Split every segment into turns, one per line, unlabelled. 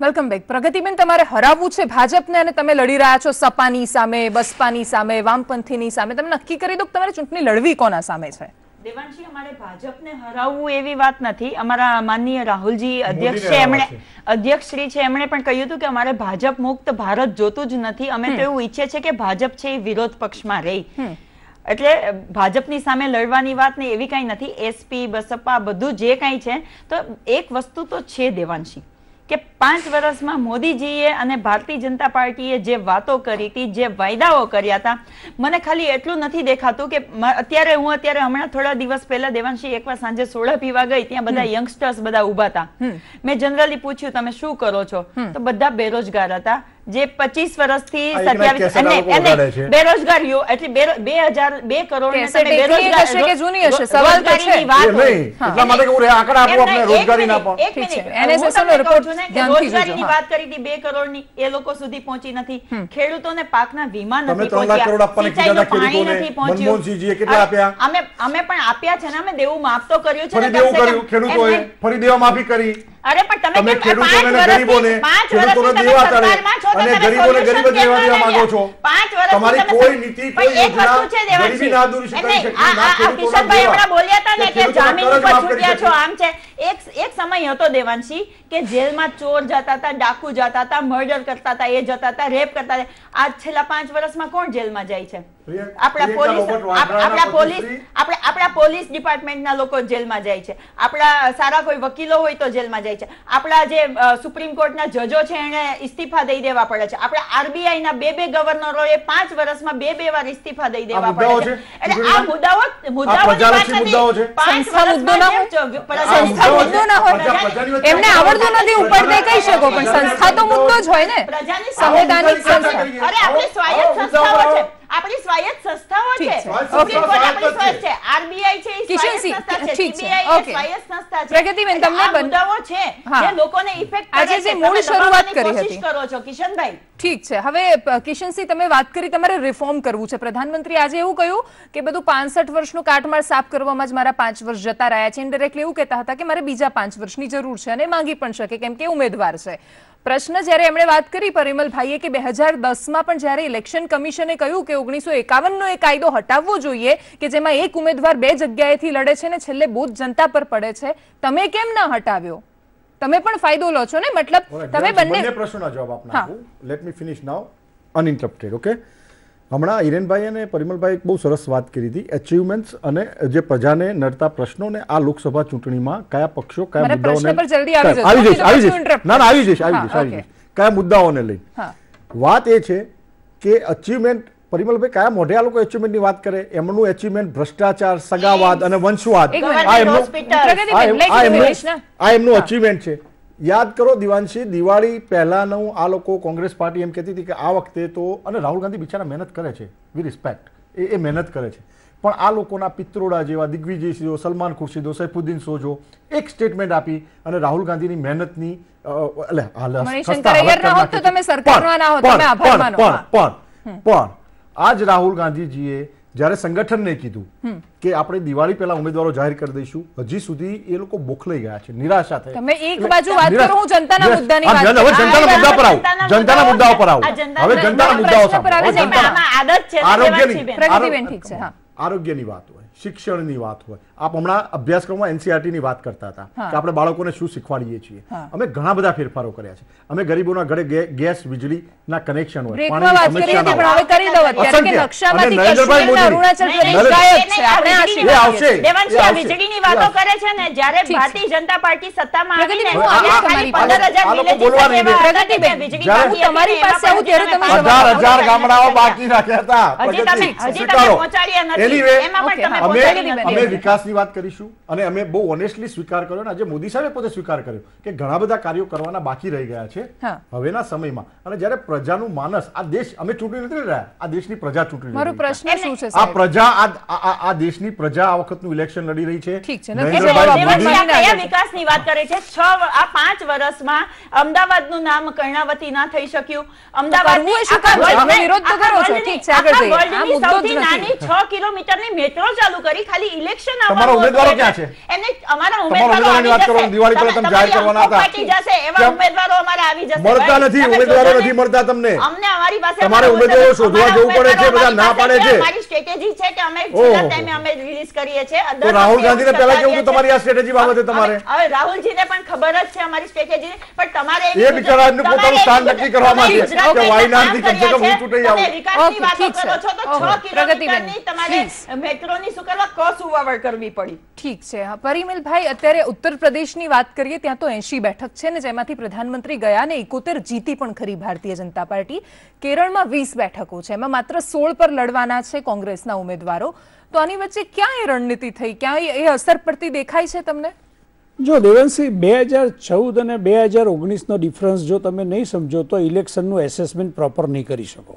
Welcome back. પ્રગતિબેન, તમારે હરાવવું છે ભાજપને અને તમે લડી રહ્યા છો સપાની સામે, બસપાની સામે, વામપંથીની સામે. તમે નક્કી કરી દો કે તમારે ચૂંટણી લડવી કોના સામે છે?
દેવાંશી, અમારે ભાજપને હરાવવું એવી વાત નથી. અમારા માનનીય રાહુલજી અધ્યક્ષશ્રી છે, એમણે પણ કહ્યું હતું કે અમારે ભાજપ મુક્ત ભારત જોતું જ નથી. અમે તો એવું ઈચ્છે છે કે ભાજપ છે એ વિરોધ પક્ષમાં રહી. એટલે ભાજપની સામે લડવાની વાત ને એવી કઈ નથી. એસપી, બસપા બધું જે કઈ છે, તો એક વસ્તુ તો છે દેવાંશી, કે 5 વર્ષમાં મોદીજીએ અને ભારતીય જનતા પાર્ટીએ જે વાતો કરી હતી, જે વાયદાઓ કર્યા હતા, મને ખાલી એટલું નથી દેખાતું કે અત્યારે હમણાં થોડા દિવસ પહેલા દેવાંશી એકવાર સાંજે સોડા પીવા ગઈ, ત્યાં બધા યંગસ્ટર્સ બધા ઉભા હતા. મેં જનરલી પૂછ્યું તમે શું કરો છો, તો બધા બેરોજગાર હતા. જે 25 વર્ષથી 27 બેરોજગાર એટલે 2 કરોડ ને તમે બેરોજગાર હશે કે જૂની હશે સવાલ તો છે વાત નહીં એટલા માટે કે હું આંકડા આપો આપણે રોજગારી ના આપો. ઠીક છે, એનએસએસ નો રિપોર્ટ રોજગારીની વાત કરી હતી 2 કરોડની, એ લોકો સુધી પહોંચી નથી. ખેડૂતોને પાકના વીમા નથી પહોંચ્યા, સિંચાઈનું પાણી નથી પહોંચ્યું. મનમોહનસિંહજી કેટલા આપ્યા? અમે પણ આપ્યા છે ને, અમે દેવું માફ તો કર્યું છે ને. ફરી દેવું કર્યું ખેડૂતોએ, ફરી દેવા માફી કરી. અરે પણ તમે ખેડૂતોને ગરીબોને ખેડૂતોને દેવા કરે અને ગરીબોને ગરીબ જ રહેવા દેવા માંગો છો. 5 વર્ષ તમારી કોઈ નીતિ, કોઈ યોજના ગરીબી ના દૂર કરી શકે ના. કિશનભાઈ હમણાં બોલ્યા હતા ને કે જામીન ઉપર છૂટ્યા છો, આમ છે. એક સમય હતો દેવાંશી કે જેલમાં ચોર જતા હતા, ડાકુ જતા હતા, મર્ડર કરતા હતા, એ જતા હતા, રેપ કરતા હતા. આજ છેલ્લા 5 વર્ષમાં કોણ જેલમાં જાય છે? આપણા પોલીસ ડિપાર્ટમેન્ટના લોકો જેલમાં જાય છે. આપણા સારા કોઈ વકીલો હોય તો જેલમાં જાય છે. આપણા જે સુપ્રીમ કોર્ટના જજો છે એને ઇસ્તીફા દઈ દેવા પડે છે. આપણા આરબીઆઈ ના 2 ગવર્નરોએ 5 વર્ષમાં 2 વાર ઇસ્તીફા દઈ દેવા પડે છે. એટલે આ મુદ્દાઓ એમને આવડતું નથી ઉપડતે કહી શકો, પણ સંસ્થા તો મુદ્દો જ હોય ને. સંવૈધાનિક સંસ્થા, અરે આપણે સ્વાયત્ત સંસ્થાઓ છે, આપણી સ્વાયત્ત સંસ્થાઓ છે. સુપ્રીમ કોર્ટ આપણી સ્વાયત્ત છે, આરબીઆઈ છે એ સ્વાયત્ત સંસ્થા છે, સીબીઆઈ એ સ્વાયત્ત સંસ્થા છે. પ્રગતિબેન, તમને મુદ્દાઓ છે જે લોકોને ઇફેક્ટ કરે છે. આજે જે મૂળ શરૂઆત કરી હતી કરો છો કિશનભાઈ. ઠીક છે, હવે કિશનસિંહ તમે વાત કરી તમારે રિફોર્મ કરવું છે. પ્રધાનમંત્રી આજે એવું કહ્યું કે બધું 65 વર્ષનું કાટમાળ સાફ કરવામાં જ મારા 5 વર્ષ જતા રહ્યા છે. ઇનડાયરેક્ટલી એવું કહેતા હતા કે મારે બીજા 5 વર્ષની જરૂર છે અને માંગી પણ શકે કેમ કે ઉમેદવાર છે. પ્રશ્ન જ્યારે એમણે વાત કરી પરિમલભાઈએ કે 2010માં પણ જ્યારે ઇલેક્શન કમિશને કહ્યું કે 1951નો એ કાયદો હટાવવો જોઈએ કે જેમાં એક ઉમેદવાર 2 જગ્યાએથી લડે છે ને છેલ્લે બોજ જનતા પર પડે છે, તમે કેમ ના હટાવ્યો? તમે પણ ફાયદો લો છો ને, મતલબ તમે બંને પ્રશ્નોના જવાબ આપના. લેટ મી ફિનિશ નાઉ અનઇન્ટરપ્ટેડ. ઓકે, હમણાં હિરેનભાઈ અને પરિમલભાઈ બહુ સરસ વાત કરી હતી અચીવમેન્ટ્સ અને જે પ્રજાને નડતા પ્રશ્નોને આ લોકસભા ચૂંટણીમાં કયા પક્ષો કયા મુદ્દાઓને કયા મુદ્દાઓને લઈ વાત એ છે કે અચીવમેન્ટ પરિમલભાઈ કયા મોઢે આ લોકો એચિવમેન્ટની વાત કરે? એમનું એચિવમેન્ટ ભ્રષ્ટાચાર, સગાવાદ અને વંશવાદ, આ એમનું અચીવમેન્ટ છે. યાદ કરો દિવાંશી, દિવાળી પહેલાનું આ લોકો કોંગ્રેસ પાર્ટી એમ કહેતી હતી કે આ વખતે તો, અને રાહુલ ગાંધી બિચારા મહેનત કરે છે, વી રિસ્પેક્ટ, એ મહેનત કરે છે, પણ આ લોકોના પિત્રોડા જેવા દિગ્વિજયસિંહો, સલમાન ખુરશીદો, સૈફુદ્દીન સોજો એક સ્ટેટમેન્ટ આપી અને રાહુલ ગાંધીની મહેનતની પણ આજ રાહુલ ગાંધીજીએ જ્યારે સંગઠનને કીધું કે આપણે દિવાળી પહેલા ઉમેદવારો જાહેર કરી દઈશું, હજી સુધી એ લોકો બોખલાઈ ગયા છે, નિરાશા થઈ. તમે એક બાજુ વાત કરો, હું જનતાના મુદ્દાની વાત કરું. હવે જનતાના મુદ્દા પર આવો, જનતાના મુદ્દાઓ પર આવો. હવે જનતાના મુદ્દાઓ સાંભળો. આરોગ્યની વાત હોય, શિક્ષણની વાત હોય, આપ હમણાં અભ્યાસક્રમમાં એનસીઆરટી ની વાત કરતા હતા કે આપણે બાળકોને શું શીખવાડીએ છીએ. અમે ઘણા બધા ફેરફારો કર્યા છે. અમે ગરીબોના ઘરે ગેસ, વીજળીના કનેક્શન હોય, પાણીની વીજળીની વાતો કરે છે ને, જ્યારે ભારતીય જનતા પાર્ટી સત્તામાં આવીને 15,000 ગામડાઓ બાકી રાખ્યા હતા. અમે વિકાસની વાત કરીશું અને અમે બહુ ઓનેસ્ટલી સ્વીકાર કર્યો ને આજે મોદી સાહેબે પોતે સ્વીકાર કર્યો કે ઘણા બધા કાર્યો કરવાના બાકી રહી ગયા છે હવેના સમયમાં. અને જ્યારે પ્રજાનું માનસ, આ દેશ અમે ચૂંટણી નથી રહ્યા, આ દેશની પ્રજા ચૂંટણી, મારો પ્રશ્ન શું છે, આ પ્રજા આ દેશની પ્રજા આ વખતનું ઇલેક્શન લડી રહી છે. ઠીક છે, કયા વિકાસની વાત કરે છે? 5 વર્ષમાં અમદાવાદનું નામ કર્ણાવતી ના થઈ શક્યું. અમદાવાદની સૌથી નાની 6 કિલોમીટરની મેટ્રો ચાલુ ચાલુ કરી, ખાલી ઇલેક્શન
તમારા ઉમેદવારો ક્યાં છે?
એમને અમારા ઉમેદવારોની
વાત કરો, દિવાળી પહેલા તમે જાહેર કરવાના હતા.
પાર્ટી જશે એવા ઉમેદવારો અમારા આવી જશે.
મળતા નથી, ઉમેદવારો નથી મળતા તમને.
અમને અમારી પાસે
તમારે ઉમેદવારો શોધવા જવું પડે છે, બધા ના પાડે છે.
અમારી સ્ટ્રેટેજી છે કે અમે છેલ્લા ટાઈમે અમે રિલીઝ કરીએ છીએ.
તો રાહુલ ગાંધીને પહેલા કેવું હતું તમારી આ સ્ટ્રેટેજી બાબતે? તમારે
હવે રાહુલજીને પણ ખબર જ છે અમારી સ્ટ્રેટેજી, પણ તમારે
એ બિચારાનું પોતાનું સ્થાન નક્કી કરવા માંગે છે કે વાયનાડથી કમ સે કમ હું ચૂંટાઈ આવું.
વિકાસની વાતો કરો છો તો 6 કિલોમીટરની તમારે મેટ્રોની શું કરવા કસુવાવડ કરવી પડી.
ઠીક છે. પરિમલભાઈ, અત્યારે ઉત્તર પ્રદેશની વાત કરીએ, ત્યાં તો 80 બેઠક છે ને, જેમાંથી પ્રધાનમંત્રી ગયા ને 71 જીતી પણ ખરી ભારતીય જનતા પાર્ટી. કેરળમાં 20 બેઠકો છે, એમાં માત્ર 16 પર લડવાના છે કોંગ્રેસના ઉમેદવારો. તો આની વચ્ચે ક્યાં એ રણનીતિ થઈ, ક્યાં એ અસર પડતી દેખાય છે તમને?
જો દેવનસિંહ, 2014 અને 2019નો ડિફરન્સ જો તમે નહીં સમજો તો ઇલેક્શનનું એસેસમેન્ટ પ્રોપર નહીં કરી શકો.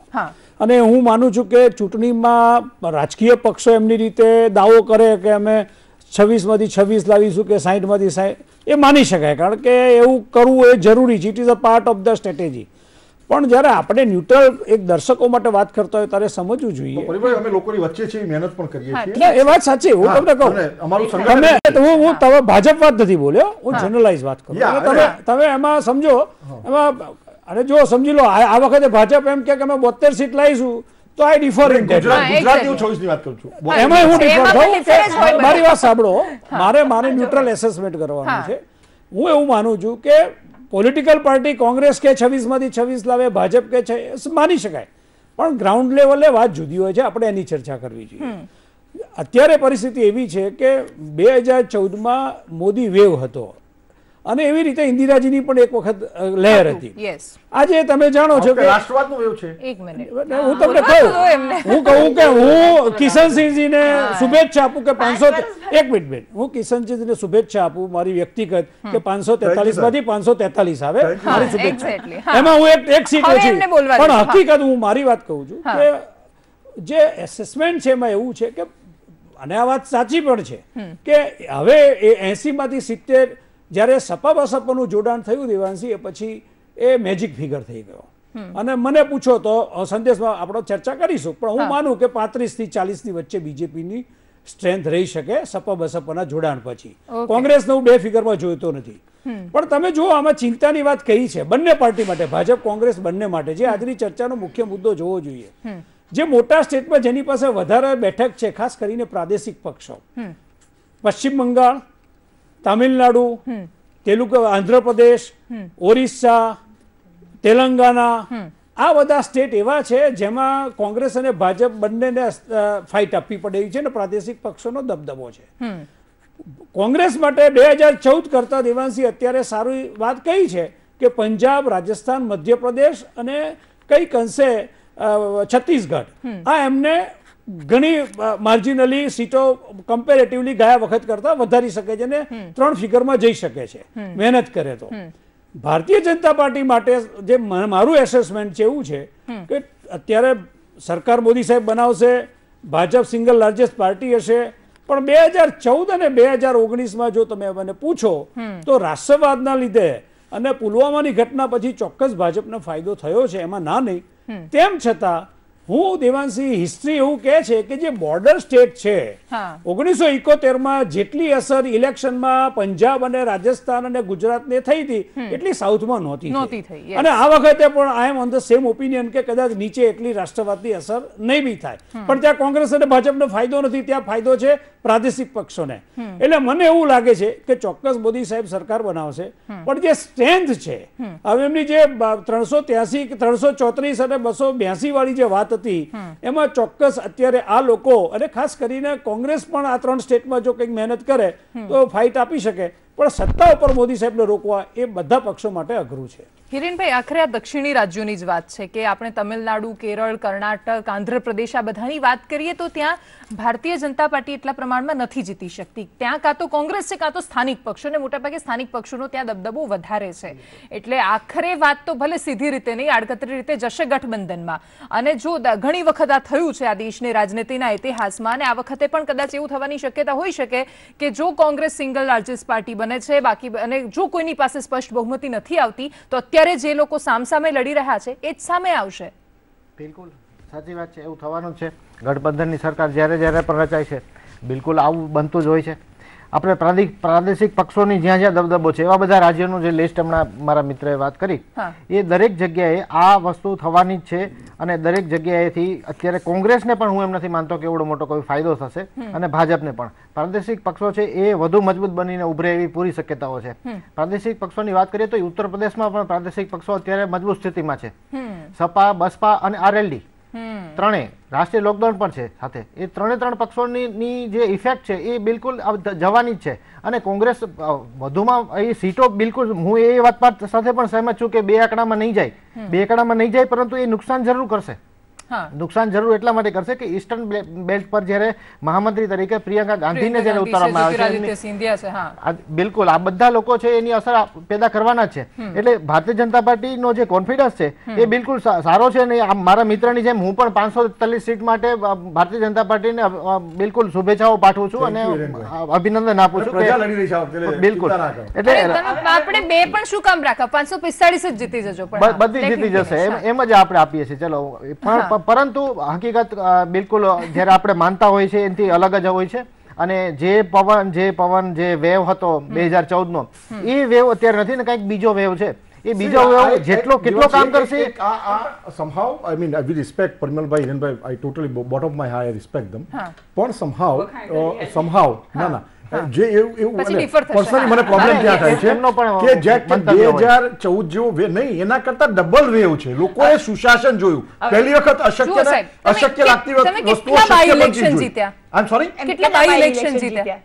અને હું માનું છું કે ચૂંટણીમાં રાજકીય પક્ષો એમની રીતે દાવો કરે કે અમે 26માંથી 26 લાવીશું કે 60માંથી 60, એ માની શકાય, કારણ કે એવું કરવું એ જરૂરી છે. It is a part of the strategy. પણ જ્યારે આપણે ન્યુટ્રલ એક દર્શકો માટે વાત કરતા હોય ત્યારે સમજવું જોઈએ.
અમે લોકોની વચ્ચે છે, મહેનત પણ કરીએ છીએ.
એ વાત સાચી. હું તમને કહું, હું ભાજપ વાત નથી બોલ્યો, હું જનરલાઇઝ વાત કરું. તમે એમાં સમજો, એમાં અરે જો સમજી લો, આ વખતે ભાજપ એમ કે અમે 72 સીટ લાવીશું તો આઈ ડિફર ઇન ધેટ.
ગુજરાતની 26 ની વાત કરું છું.
એમાં હું ડિફર થઉં. મારી વાત સાંભળો, મારે ન્યુટ્રલ એસેસમેન્ટ કરવાનું છે. હું એવું માનું છું કે પોલિટિકલ પાર્ટી કોંગ્રેસ કે 26માંથી 26 લાવે, ભાજપ કે માની શકાય, પણ ગ્રાઉન્ડ લેવલે વાત જુદી હોય છે. આપણે એની ચર્ચા કરવી જોઈએ. અત્યારે પરિસ્થિતિ એવી છે કે 2014માં મોદી વેવ હતો અને એવી રીતે ઇન્દિરાજીની પણ એક વખત લહેર હતી. આજે તમે જાણો છો કે
રાષ્ટ્રવાદનો વેવ છે.
એક મિનિટ,
હું તમને કહું કે હું કિશનસિંહજીને શુભેચ્છા આપું કે 500, એક મિનિટ, હું કિશનસિંહજીને શુભેચ્છા આપું મારી વ્યક્તિગત કે 543માંથી 543 આવે, મારી શુભેચ્છા. એમાં હું એક સીટ ઓછી, પણ હકીકત હું મારી વાત કહું છું કે જે એસેસમેન્ટ છે એમાં એવું છે કે, અને આ વાત સાચી પણ છે કે હવે 80માંથી 70 જ્યારે સપા બસપાનું જોડાણ થયું દેવાંશી, એ પછી એ મેજિક ફિગર થઈ ગયો. અને મને પૂછો તો સંદેશમાં આપણે ચર્ચા કરીશું, પણ હું માનું કે 35થી 40ની વચ્ચે બીજેપીની સ્ટ્રેન્થ રહી શકે સપા બસપાના જોડાણ પછી. કોંગ્રેસને હું 2 ફિગરમાં જોઈતો નથી. પણ તમે જુઓ, આમાં ચિંતાની વાત કહી છે બંને પાર્ટી માટે, ભાજપ કોંગ્રેસ બંને માટે. જે આજની ચર્ચાનો મુખ્ય મુદ્દો જોવો જોઈએ, જે મોટા સ્ટેટમાં જેની પાસે વધારે બેઠક છે, ખાસ કરીને પ્રાદેશિક પક્ષો, પશ્ચિમ બંગાળ, તામિલનાડુ, તેલુગુ, આંધ્રપ્રદેશ, ઓરિસ્સા, તેલંગાના, આ બધા સ્ટેટ એવા છે જેમાં કોંગ્રેસ અને ભાજપ બંનેને ફાઇટ આપવી પડે છે ને પ્રાદેશિક પક્ષોનો દબદબો છે. કોંગ્રેસ માટે 2014 કરતા દેવાંશી અત્યારે સારી વાત કઈ છે કે પંજાબ, રાજસ્થાન, મધ્યપ્રદેશ અને કઈક અંશે છત્તીસગઢ, આ એમને ઘણી માર્જિનલી સીટો કમ્પેરેટિવલી ગયા વખત કરતા વધારી શકે છે અને 3 ફિગરમાં જઈ શકે છે મહેનત કરે તો. ભારતીય જનતા પાર્ટી માટે જે મારું એસેસમેન્ટ છે એવું છે કે અત્યારે સરકાર મોદી સાહેબ બનાવશે, ભાજપ સિંગલ લાર્જેસ્ટ પાર્ટી હશે, પણ 2014 અને 2019માં જો તમે મને પૂછો તો રાષ્ટ્રવાદના લીધે અને પુલવામાની ઘટના પછી ચોક્કસ ભાજપને ફાયદો થયો છે, એમાં ના નહીં. તેમ છતાં હું દેવાંશી, હિસ્ટ્રી એવું કહે છે કે જે બોર્ડર સ્ટેટ છે 1971માં જેટલી અસર ઇલેક્શનમાં પંજાબ અને રાજસ્થાન અને ગુજરાતને થઈ હતી એટલી સાઉથમાં નહોતી થઈ. અને આ વખતે પણ આઈ એમ ઓન ધ સેમ ઓપિનિયન કે કદાચ નીચે એટલી રાષ્ટ્રવાદની અસર નહીં બી થાય. પણ ત્યાં કોંગ્રેસ અને ભાજપનો ફાયદો નથી, ત્યાં ફાયદો છે પ્રાદેશિક પક્ષોને. એટલે મને એવું લાગે છે કે ચોક્કસ મોદી સાહેબ સરકાર બનાવશે, પણ જે સ્ટ્રેન્થ છે હવે એમની જે 383, 334 અને 282 વાળી જે વાત હતી, એમાં ચોક્કસ અત્યારે આ લોકો અને ખાસ કરીને કોંગ્રેસ પણ આ 3 સ્ટેટમાં જો કંઈક મહેનત કરે તો ફાઇટ આપી શકે, પણ સત્તા ઉપર મોદી સાહેબને રોકવા એ બધા પક્ષો માટે અઘરું છે.
હિરેનભાઈ, આખરે આ દક્ષિણી રાજ્યોની જ વાત છે કે આપણે તમિલનાડુ, કેરળ, કર્ણાટક, આંધ્રપ્રદેશ આ બધાની વાત કરીએ તો ત્યાં ભારતીય જનતા પાર્ટી એટલા પ્રમાણમાં નથી જીતી શકતી. ત્યાં કાં તો કોંગ્રેસ છે કાં તો સ્થાનિક પક્ષો, અને મોટાભાગે સ્થાનિક પક્ષોનો ત્યાં દબદબો વધારે છે. એટલે આખરે વાત તો ભલે સીધી રીતે નહીં, આડકતરી રીતે જશે ગઠબંધનમાં. અને જો ઘણી વખત આ થયું છે આ દેશની રાજનીતિના ઇતિહાસમાં, અને આ વખતે પણ કદાચ એવું થવાની શક્યતા હોઈ શકે કે જો કોંગ્રેસ સિંગલ લાર્જેસ્ટ પાર્ટી બને છે, બાકી અને જો કોઈની પાસે સ્પષ્ટ બહુમતી નથી આવતી તો અત્યારે જે લોકો સામસામે લડી રહ્યા છે એ જ સામે આવશે.
બિલકુલ સાચી વાત છે, એવું થવાનું છે. ગઠબંધનની સરકાર જ્યારે જ્યારે પણ રચાય છે બિલકુલ આવું બનતું જ હોય છે. આપણે પ્રાદેશિક પક્ષોની જ્યાં જ્યાં દબદબો છે એવા બધા રાજ્યોનું જે લિસ્ટ હમણાં મારા મિત્રએ વાત કરી એ દરેક જગ્યાએ આ વસ્તુ થવાની જ છે અને દરેક જગ્યાએથી અત્યારે કોંગ્રેસને પણ હું એમ નથી માનતો કે એવડો મોટો કોઈ ફાયદો થશે અને ભાજપને પણ પ્રાદેશિક પક્ષો છે એ વધુ મજબૂત બનીને ઉભરે એવી પૂરી શક્યતાઓ છે. પ્રાદેશિક પક્ષોની વાત કરીએ તો ઉત્તર પ્રદેશમાં પણ પ્રાદેશિક પક્ષો અત્યારે મજબૂત સ્થિતિમાં છે. સપા, બસપા અને આરએલડી ત્રણે રાષ્ટ્રીય લોકદળ પણ છે સાથે. એ ત્રણ પક્ષોની જે ઇફેક્ટ છે એ બિલકુલ જવાની જ છે અને કોંગ્રેસ વધુમાં એ સીટો બિલકુલ હું એ વાત સાથે પણ સહેમત છું કે 2 આંકડામાં નહીં જાય પરંતુ એ નુકસાન જરૂર કરશે. નુકસાન જરૂર એટલા માટે કરશે કે ઈસ્ટર્ન બેલ્ટ પર જ્યારે મહામંત્રી તરીકે પ્રિયંકા ગાંધીને જ્યારે ઉતારવામાં આવે છે બિલકુલ આ બધા લોકો છે એની અસર પેદા કરવાના જ છે. એટલે ભારતીય જનતા પાર્ટીનો જે કોન્ફિડન્સ છે એ બિલકુલ સારો છે અને મારા મિત્રની જેમ હું પણ 543 સીટ માટે ભારતીય જનતા પાર્ટીને બિલકુલ શુભેચ્છાઓ પાઠવું છું અને અભિનંદન આપું છું કે બિલકુલ એટલે
આપણે 2 પણ શું કામ રાખા 545 જ જીતી જજો
બધી જીતી જશે એમ જ આપણે આપીએ છીએ. ચલો પરંતુ હકીકત બિલકુલ જ્યારે આપણે માનતા હોય છે એનાથી અલગ જ હોય છે અને જે પવન જે વેવ હતો 2014 નો એ વેવ અત્યારે નથી ને કંઈક બીજો વેવ છે. એ બીજો વેવ કેટલો કામ કરશે
somehow I mean we respect Parimalbhai, Hirenbhai, I totally bottom of my heart I respect them પણ somehow ના જે એવું પર્સનલી મને પ્રોબ્લેમ ક્યાં થાય છે કે જે 2014 જેવો વેવ નહીં એના કરતા ડબલ વેવ છે. લોકોએ સુશાસન જોયું પહેલી વખત અશક્ય લાગતી વસ્તુઓ શક્ય બનતી જોઈ. આઈ એમ સોરી
કેટલા બાય ઇલેક્શન જીત્યા?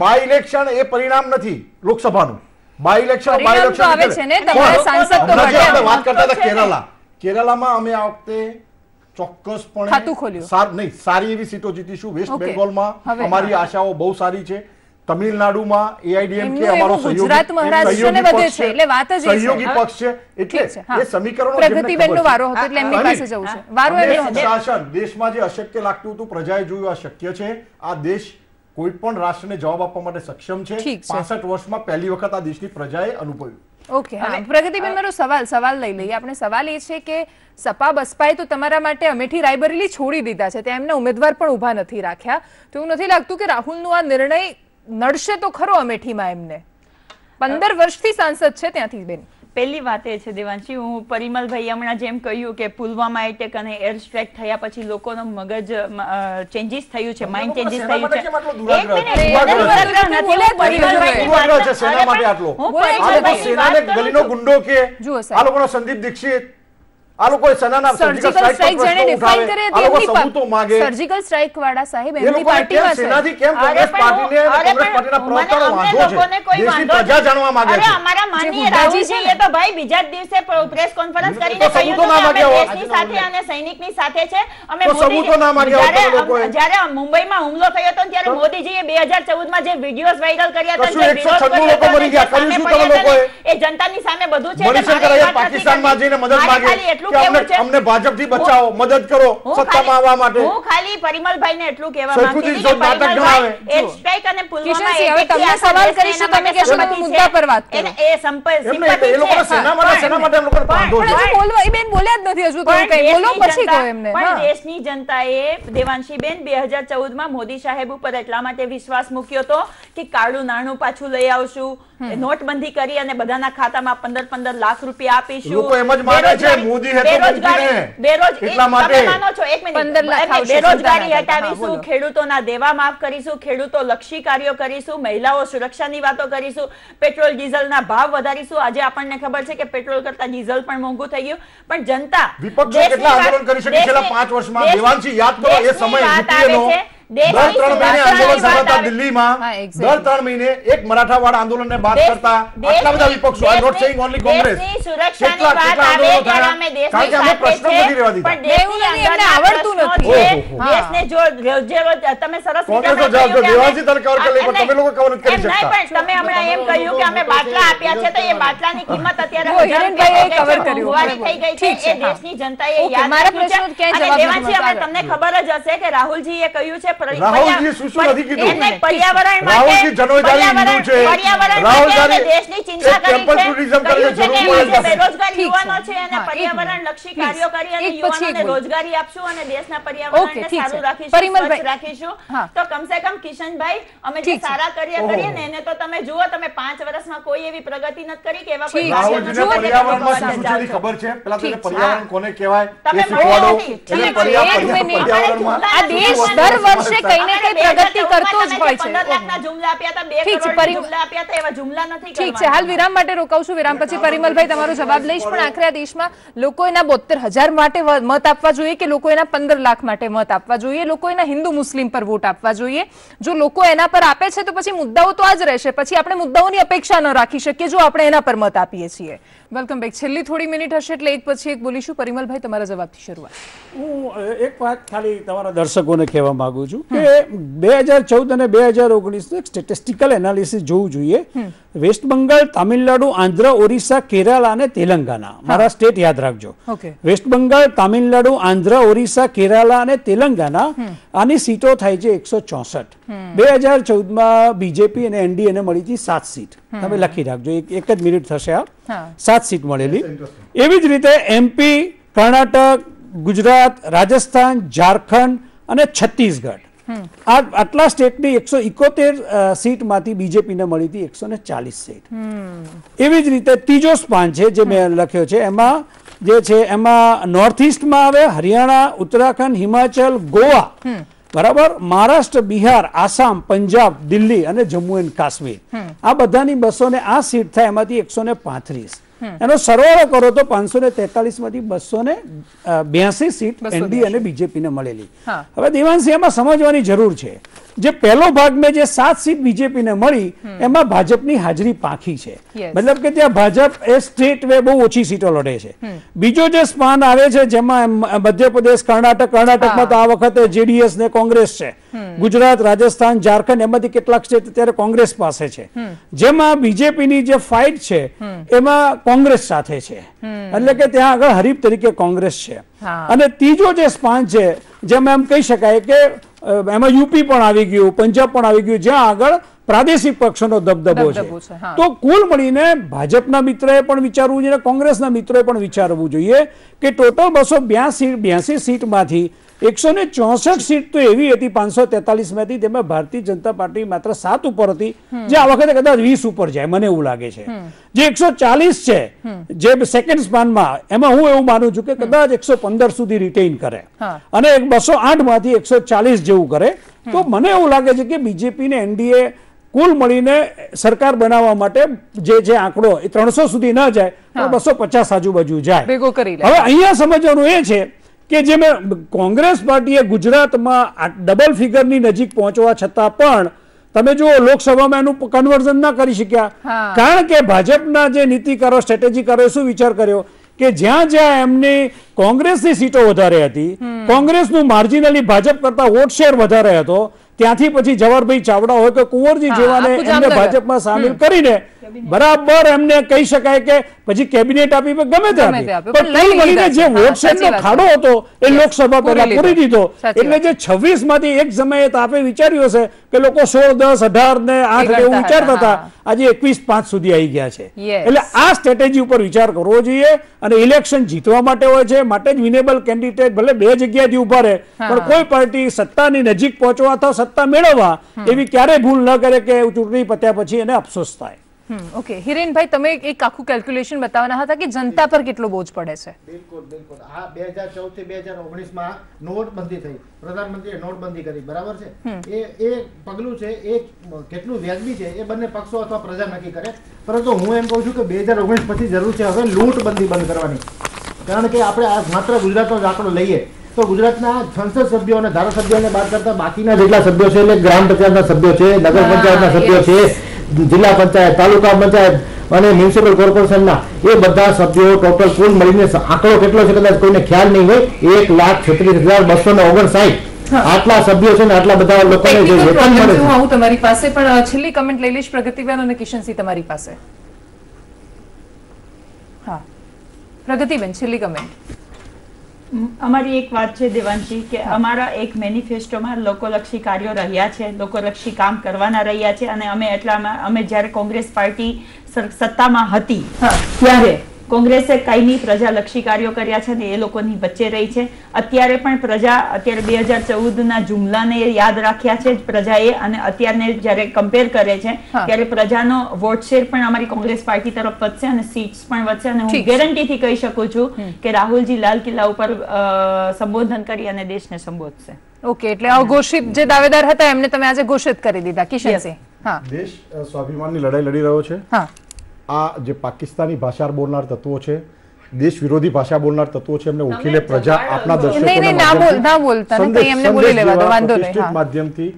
બાય ઇલેક્શન એ પરિણામ નથી લોકસભાનું. બાય ઇલેક્શન
આવે છે ને તમારા સાંસદ તો
વાત કરતા હતા કેરલામાં અમે આ વખતે ચોક્કસપણે સારી એવી સીટો જીતીશું. વેસ્ટ બેંગોલમાં અમારી આશાઓ બહુ સારી છે. તમિલનાડુમાં એઆઈડીએમકે અમારો સહયોગી પક્ષ છે એટલે એ સમીકરણો
પ્રગતિબેનનો વારો હતો એટલે એમની પાસે જવું છે. વારો એમનો
શાસન દેશમાં જે અશક્ય લાગતું હતું પ્રજાએ જોયું આ શક્ય છે. આ દેશ કોઈ પણ રાષ્ટ્રને જવાબ આપવા માટે સક્ષમ છે. 65 વર્ષમાં પહેલી વખત આ દેશની પ્રજાએ અનુભવ્યું.
ઓકે પ્રગતિબેન મારો સવાલ લઈ લઈએ આપણે. સવાલ એ છે કે સપા બસપાએ તો તમારા માટે અમેઠી રાયબરેલી છોડી દીધા છે, ત્યાં એમના ઉમેદવાર પણ ઉભા નથી રાખ્યા. તો એવું નથી લાગતું કે રાહુલનો આ નિર્ણય નડશે તો ખરો અમેઠીમાં? એમને 15 વર્ષથી સાંસદ છે ત્યાંથી. બેન
પહેલી વાત એ છે દેવાંશી, હું પરિમલભાઈ હમણાં જેમ કહ્યું કે પુલવામા એટેક અને એર સ્ટ્રાઇક થયા પછી લોકોનો મગજ ચેન્જીસ થયું છે, માઇન્ડ ચેન્જીસ થયું છે.
સંદીપ દીક્ષિત આ લોકો સેનાના સર્જિકલ સ્ટ્રાઇક જેને ડિફાઇન કરે તેમની સબૂતો માંગે.
સર્જિકલ સ્ટ્રાઇક વાળા સાહેબ એમની પાર્ટીમાં છે.
સેનાથી કેમ કોંગ્રેસ પાર્ટીને કોંગ્રેસ પાર્ટીના પ્રવક્તાનો વાંધો છે? દેશની પ્રજા જાણવા માંગે છે.
અરે અમારા માનનીય રાહુલજી એ તો ભાઈ બીજા જ દિવસે પ્રેસ કોન્ફરન્સ કરીને કહ્યું કે અમે દેશની સાથે અને સૈનિકની સાથે છે. અમે
સબૂતો ના માંગ્યા લોકોએ.
જ્યારે મુંબઈમાં હુમલો થયો હતો ત્યારે મોદીજીએ 2014 માં જે વિડિયોઝ વાયરલ કર્યા હતા, જે વિરોધ
લોકો મરી ગયા, કર્યું શું તમે લોકોએ?
એ જનતાની સામે બધું છે.
મનીષર કરાયા પાકિસ્તાનમાં જઈને મદદ માંગે કે અમને ભાજપથી બચાવો, મદદ કરો સત્તામાં આવવા માટે.
હું ખાલી પરિમલભાઈને એટલું કહેવા માંગતી હતી કે પરિમલભાઈ એર સ્ટ્રાઇક અને પુલવામા
હવે તમને સવાલ કરીશું, તમે કહેશો તમે મુદ્દા પર વાત કરો.
એ સિમ્પથી છે.
એ લોકો સેના માટે એમ લોકો બાંધો છે.
પણ બોલવા એ બેન બોલ્યા જ નથી હજુ તો કઈ બોલો પછી કહો એમને.
પણ દેશની જનતાએ દેવાંશી બેન 2014 માં મોદી સાહેબ ઉપર એટલા માટે વિશ્વાસ મૂક્યો હતો કે કાળું નાણું પાછું લઈ આવશું, નોટબંધી કરી અને બધાના ખાતામાં 15 લાખ રૂપિયા આપીશું.
લોકો એમ જ માને છે મોદી
બેરોજગારી હટાવીશું, ખેડૂતોના દેવા માફ કરીશું, ખેડૂતો લક્ષી કાર્યો કરીશું, મહિલાઓ સુરક્ષાની વાતો કરીશું, પેટ્રોલ ડીઝલના ભાવ વધારીશું. આજે આપણને ખબર છે કે પેટ્રોલ કરતા ડીઝલ પણ મોંઘું થઈ ગયું. પણ જનતા
વિપક્ષો કેટલા આંદોલન કરી શકે છેલ્લા 5 વર્ષમાં? દેવાંશી યાદ કરો એ સમય યુપીએનો દર 3 મહિને આંદોલન થતા દિલ્હીમાં, દર 3 મહિને એક મરાઠાવાડ આંદોલનને બાદ કરતા આટલા બધા વિપક્ષો, I not saying only Congress,
સુરક્ષાની વાત આવે ત્યારે અમે દેશની સાથે છે, પણ દેશની અંદર આવડતું નથી. દેશને જો રોજ તમે સરસ
દેવાંશી તને કવર કરી લે, તમે લોકો કવર કરી શકતા.
પણ તમે હમણાં એમ કહ્યું કે અમે બાટલા આપ્યા છે, તો એ બાટલાની કિંમત અત્યારે
હિરેનભાઈએ કવર કર્યું
થઈ ગઈ છે. એ દેશની જનતાએ યાદ રાખ્યું છે. અને દેવાંશી, તમને ખબર જ હશે કે રાહુલજીએ કહ્યું છે
રાહુલજી શું નથી કીધું?
એને પર્યાવરણ
રાહુલજી જનોદારી હિન્દુ છે,
પર્યાવરણ દેશની ચિંતા કરી
ટેમ્પલ ટુરિઝમ કરે છે,
બેરોજગાર યુવાનો છે અને પર્યાવરણ લક્ષી કાર્યો કરી અને યુવાનોને રોજગારી આપશું અને દેશના પર્યાવરણને સારું રાખીશું, સ્વચ્છ રાખીશું. તો કમસે કમ કિશનભાઈ અમે જે સારા કાર્ય કરીએ ને એને તો તમે જુઓ, તમે 5 વર્ષમાં કોઈ એવી પ્રગતિ નથી કરી કે એવા કોઈ
રાહુલજીને પર્યાવરણમાં શું છે ખબર છે? પેલા તેને પર્યાવરણ કોને કહેવાય એ શીખવાડો.
એટલે પર્યાવરણમાં આ દેશ દર વર્ષે કઈ ને કઈ પ્રગતિ કરતો જ હોય છે.
15 લાખના જુમલા આપ્યા હતા, 2 કરોડ જુમલા આપ્યા હતા, એવા જુમલા નથી કરવા.
ઠીક છે, હાલ વિરામ માટે રોકાવશું. વિરામ પછી પરિમલભાઈ તમારો જવાબ લઈશ. પણ આખરે આ દેશમાં લોકો એના 72,000 માટે મત આપવા જોઈએ કે લોકો એના 15 લાખ માટે મત આપવા જોઈએ? લોકો એના હિન્દુ મુસ્લિમ પર વોટ આપવા જોઈએ? જો લોકો એના પર આપે છે તો પછી મુદ્દાઓ તો આ જ રહેશે. પછી આપણે મુદ્દાઓની અપેક્ષા ન રાખી શકીએ જો આપણે એના પર મત આપીએ છીએ. Welcome back. છેલ્લી થોડી મિનિટ હશે એટલે એક પછી એક બોલીશું. પરિમલભાઈ તમારા જવાબથી શરૂઆત.
હું એક વાત ખાલી તમારા દર્શકોને કહેવા માંગુ છું કે 2014 અને 2019 એક સ્ટેટિસ્ટિકલ એનાલિસિસ જોવું જોઈએ. વેસ્ટ બંગાળ, તામિલનાડુ, આંધ્ર, ઓરિસ્સા, કેરાલા અને તેલંગાના, મારા સ્ટેટ યાદ રાખજો. વેસ્ટ બંગાળ, તામિલનાડુ, આંધ્ર, ઓરિસ્સા, કેરાલા અને તેલંગાના, આની સીટો થાય છે 164. 2014માં બીજેપી અને એનડીએ ને મળી હતી 7 સીટ. તમે લખી રાખજો, એક જ મિનિટ થશે. આ 7 સીટ મળેલી. એવી જ રીતે એમપી, કર્ણાટક, ગુજરાત, રાજસ્થાન, ઝારખંડ અને છત્તીસગઢ, આટલા સ્ટેટની 171 સીટમાંથી બીજેપીને મળી હતી 140 સીટ. એવી જ રીતે ત્રીજો સ્પાન છે જે મેં લખ્યો છે, એમાં જે છે એમાં નોર્થ ઇસ્ટમાં આવે હરિયાણા, ઉત્તરાખંડ, હિમાચલ, ગોવા, બરાબર, મહારાષ્ટ્ર, બિહાર, આસામ, પંજાબ, દિલ્હી અને જમ્મુ એન્ડ કાશ્મીર. આ બધાની 200 આ સીટ થાય, એમાંથી 135. એનો સરવાળો કરો તો 543 માંથી 282 સીટ એનડીએ અને બીજેપીને મળેલી. હવે દેવાંશી એમાં સમજવાની જરૂર છે, જે પહેલો ભાગ મેં જે 7 સીટ બીજેપીને મળી એમાં ભાજપની હાજરી પાંખી છે. મતલબ કે ત્યાં ભાજપ એ સ્ટેટ વે બહુ ઓછી સીટો લડે છે. બીજો જે સ્પાન આવે છે જેમાં મધ્યપ્રદેશ, કર્ણાટકમાં તો આ વખતે જેડીએસ ને કોંગ્રેસ છે. ગુજરાત, રાજસ્થાન, ઝારખંડ એમાંથી કેટલાક સ્ટેટ અત્યારે કોંગ્રેસ પાસે છે. જેમાં બીજેપીની જે ફાઇટ છે એમાં કોંગ્રેસ સાથે છે, એટલે કે ત્યાં આગળ હરીફ તરીકે કોંગ્રેસ છે. અને ત્રીજો જે સ્પાન છે જેમાં એમ કહી શકાય કે એમાં યુપી પણ આવી ગયું, પંજાબ પણ આવી ગયું, જ્યાં આગળ પ્રાદેશિક પક્ષોનો દબદબો છે. તો કુલ મળીને ભાજપના મિત્રોએ પણ વિચારવું જોઈએ, કોંગ્રેસના મિત્રોએ પણ વિચારવું જોઈએ કે ટોટલ 282 સીટમાંથી 164 સીટ તો એવી હતી 543 માંથી, તેમાં ભારતીય જનતા પાર્ટી માત્ર 7 ઉપર હતી, જે આ વખતે કદાચ 20 ઉપર જાય, મને એવું લાગે છે. જે 140 છે જે સેકન્ડ સ્પાનમાં, એમાં હું એવું માનું છું કે કદાચ 115 સુધી રિટેઇન કરે અને 208 માંથી 140 જેવું કરે. તો મને એવું લાગે છે કે બીજેપી ને એનડીએ કુલ મળીને સરકાર બનાવવા માટે જે આંકડો એ 300 સુધી ન જાય પણ 250 આજુબાજુ જાય. હવે અહીંયા સમજવાનું એ છે કે જે કોંગ્રેસ પાર્ટીએ ગુજરાતમાં ડબલ ફિગરની નજીક પહોંચવા છતાં પણ તમે જો લોકસભામાં એનું કન્વર્ઝન ના કરી શક્યા, કારણ કે ભાજપના જે નીતિકારો, સ્ટ્રેટેજીકારોએ શું વિચાર કર્યો કે જ્યાં જ્યાં એમની કોંગ્રેસની સીટો વધારે હતી, કોંગ્રેસનું માર્જિનલી ભાજપ કરતા વોટ શેર વધારે હતો, ત્યાંથી પછી જવાહરભાઈ ચાવડા હોય કે કુંવરજી જેવાને એમને ભાજપમાં સામેલ કરીને બરાબર એમને કહી શકાય કે પછી કેબિનેટ આપી ગમે તે આપી, પણ મળીને જે વોટ શેરનો ખાડો હતો એ લોકસભા પહેલા પૂરી દીધો. એટલે જે 26 માંથી એક સમયે આપે વિચાર્યું હશે કે લોકો 16, 10, 18 ને 8 એવું વિચારતા હતા, આજે 21-5 સુધી આવી ગયા છે. એટલે આ સ્ટ્રેટેજી ઉપર વિચાર કરવો જોઈએ. અને ઇલેક્શન જીતવા માટે હોય છે, માટે જ વિનેબલ કેન્ડિડેટ ભલે 2 જગ્યાએથી ઉભા રહે, પણ કોઈ પાર્ટી સત્તાની નજીક પહોંચવા અથવા સત્તા મેળવવા એવી ક્યારેય ભૂલ ન કરે કે ચૂંટણી પત્યા પછી એને અફસોસ થાય.
ઓકે, હિરેનભાઈ તમે એક આખું કેલ્ક્યુલેશન બતાવવાના હતા કે જનતા પર કેટલો બોજ પડે છે.
બિલકુલ. આ 2014 થી 2019 માં નોટબંધી થઈ, પ્રધાનમંત્રીએ નોટબંધી કરી, બરાબર છે. એ પગલું છે એ કેટલું વ્યાજબી છે એ બંને પક્ષો અથવા પ્રજા નક્કી કરે. પરંતુ હું એમ કહું છું કે 2019 પછી જરૂર છે હવે લૂંટબંધી બંધ કરવાની. કારણ કે આપણે આ માત્ર ગુજરાતનો જ આંકડો લઈએ તો ગુજરાતના સંસદ સભ્યો અને ધારાસભ્યોને બાદ કરતા બાકીના જેટલા સભ્યો છે, એટલે ગ્રામ પંચાયતના સભ્યો છે, નગર પંચાયતના સભ્યો છે, જિલ્લા પંચાયત, તાલુકા પંચાયત અને મ્યુનિસિપલ કોર્પોરેશનના એ બધા સભ્યો ટોટલ કુલ મળીને આંકડો કેટલો છે કદાચ કોઈને ખ્યાલ નહીં હોય, 1,36,259 આટલા સભ્યો છે ને આટલા બધા લોકોને જે વેતન મળે છે.
હું તમારી પાસે પણ છેલ્લી કમેન્ટ લઈ લઈશ પ્રગતિબેન અને કિશનસિંહ તમારી પાસે. હા પ્રગતિબેન છેલ્લી કમેન્ટ.
અમારી એક વાત છે દેવાંશી કે અમારા એક મેનિફેસ્ટોમાં લોકોલક્ષી કાર્યો રહ્યા છે, લોકોલક્ષી કામ કરવાના રહ્યા છે અને અમે જ્યારે કોંગ્રેસ પાર્ટી સત્તામાં હતી ત્યારે કોંગ્રેસે કાયમી પ્રજાલક્ષી કાર્યો કર્યા છે ને એ લોકોની વચ્ચે રહી છે. અત્યારે પણ પ્રજા અત્યારે 2014ના જુમલાને યાદ રાખ્યા છે પ્રજાએ અને અત્યારને જ્યારે કમ્પેર કરે છે ત્યારે પ્રજાનો વોટ શેર પણ અમારી કોંગ્રેસ પાર્ટી તરફ વધશે અને સીટ્સ પણ વધશે અને હું ગેરંટીથી કહી શકું છું કે રાહુલજી લાલ કિલ્લા ઉપર સંબોધન કરી અને દેશને સંબોધશે.
ઓકે, એટલે અઘોષિત જે દાવેદાર હતા એમને તમે આજે ઘોષિત કરી દીધા. કિશનસિંહ, હા,
દેશ સ્વાભિમાનની લડાઈ લડી રહ્યો છે. આ જે પાકિસ્તાની ભાષા બોલનાર તત્વો છે, દેશ વિરોધી ભાષા બોલનાર તત્વો છે, એમને ઉકેલે પ્રજા આપના દર્શકોના માધ્યમથી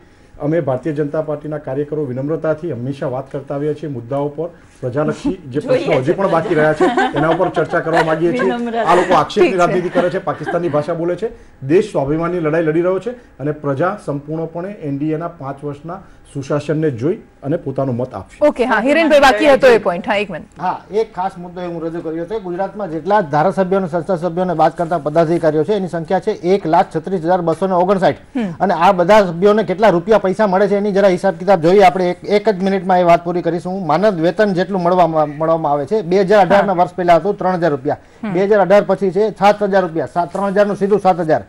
અમે ભારતીય જનતા પાર્ટીના કાર્યકરો વિનમ્રતાથી હંમેશા વાત કરતા આવ્યા છીએ મુદ્દાઓ પર. પ્રજાલક્ષી જે પ્રશ્નો હજી પણ બાકી રહ્યા છે એના ઉપર ચર્ચા કરવા માંગીએ છીએ. આ લોકો આક્ષેપની રાજનીતિ કરે છે, પાકિસ્તાની ભાષા બોલે છે. દેશ સ્વાભિમાનની લડાઈ લડી રહ્યો છે અને પ્રજા સંપૂર્ણપણે એનડીએના 5 વર્ષના સુશાસનને જોઈ અને પોતાનો મત આપશે.
ઓકે, હા, હિરેનભાઈ બાકી હતો એ પોઈન્ટ. હા, એક મિનિટ.
હા, એક ખાસ મુદ્દો હું રજૂ કર્યો છે. ગુજરાતમાં જેટલા ધારાસભ્યો અને સંસદ સભ્યોને વાત કરતા પદાધિકારીઓ છે એની સંખ્યા છે 1,36,259 અને આ બધા સભ્યોને કેટલા રૂપિયા પૈસા મળે છે એની જરા હિસાબ કિતાબ જોઈએ આપણે. એક જ મિનિટમાં એ વાત પૂરી કરીશું. માનદ વેતન જેટલું મળવામાં આવે છે 2018ના વર્ષ પહેલા હતું 3,000 રૂપિયા, 2018 પછી છે 7,000 રૂપિયા, 3,000 નું સીધું 7,000.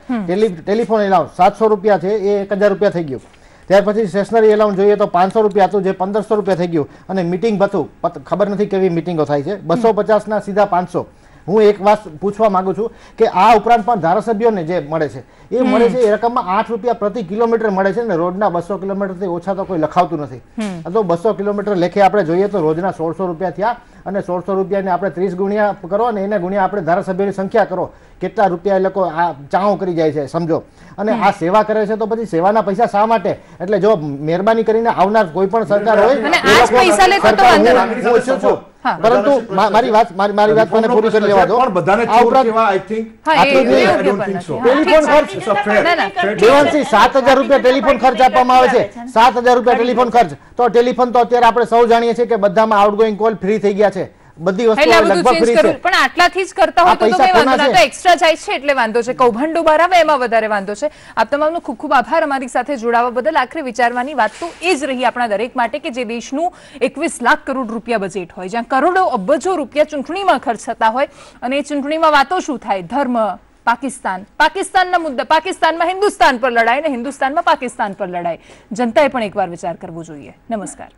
ટેલિફોન એલાઉન્સ 700 રૂપિયા છે એ 1,000 રૂપિયા થઈ ગયું. ત્યાર પછી સ્ટેશનરી એલાઉન્સ જોઈએ તો 500 રૂપિયા હતું જે 1,500 રૂપિયા થઈ ગયું અને મીટિંગ ભથ્થું ખબર નથી કેવી મીટિંગો થાય છે 250ના સીધા 500. હું એક વાત પૂછવા માંગુ છું કે આ ઉપરાંત પણ ધારાસભ્યોને જે મળે છે એ મળે છે એ રકમમાં 8 રૂપિયા પ્રતિ કિલોમીટર મળે છે ને રોજના 200 કિલોમીટરથી ઓછા તો કોઈ લખાવતું નથી. તો 200 કિલોમીટર લેખે આપણે જોઈએ તો રોજના 1,600 રૂપિયા થયા અને 1,600 રૂપિયાને આપણે 30 ગુણ્યા કરો અને એને ગુણ્યા આપણે ધારાસભ્યોની સંખ્યા કરો કેટલા રૂપિયા એ લોકો આ ચાઉ કરી જાય છે સમજો. અને આ સેવા કરે છે તો પછી સેવાના પૈસા શા માટે? એટલે જો મહેરબાની કરીને આવનાર કોઈ પણ સરકાર હોય પરંતુ મારી વાત મને પૂરી કરી લેવા દો. આ ઉપરાંત ટેલિફોન ખર્ચ 7,000 રૂપિયા ટેલિફોન ખર્ચ આપવામાં આવે છે. 7,000 રૂપિયા ટેલિફોન ખર્ચ. તો ટેલિફોન તો અત્યારે આપણે સૌ જાણીએ છીએ કે બધામાં આઉટગોઈંગ કોલ ફ્રી થઈ ગયા છે. બધી વસ્તુઓ લગભગ ફ્રી છે.
પણ આટલાથી જ કરતા હોય તો કઈ વાંધો નથી, તો એક્સ્ટ્રા જાય છે એટલે વાંધો છે. કૌભાંડો બહાર આવે એમાં વધારે વાંધો છે. આપ તમામનો ખૂબ ખૂબ આભાર અમારી સાથે જોડાવા બદલ. આખરે વિચારવાની વાત તો એ જ રહી આપણા દરેક માટે કે જે દેશનું 21 લાખ કરોડ રૂપિયા બજેટ હોય, જ્યાં કરોડો અબજો રૂપિયા ચૂંટણીમાં ખર્ચ થતા હોય અને એ ચૂંટણીમાં વાતો શું થાય? ધર્મ, પાકિસ્તાનના મુદ્દા, પાકિસ્તાનમાં હિન્દુસ્તાન પર લડાય ને હિન્દુસ્તાનમાં પાકિસ્તાન પર લડાય. જનતાએ પણ એકવાર વિચાર કરવો જોઈએ. નમસ્કાર.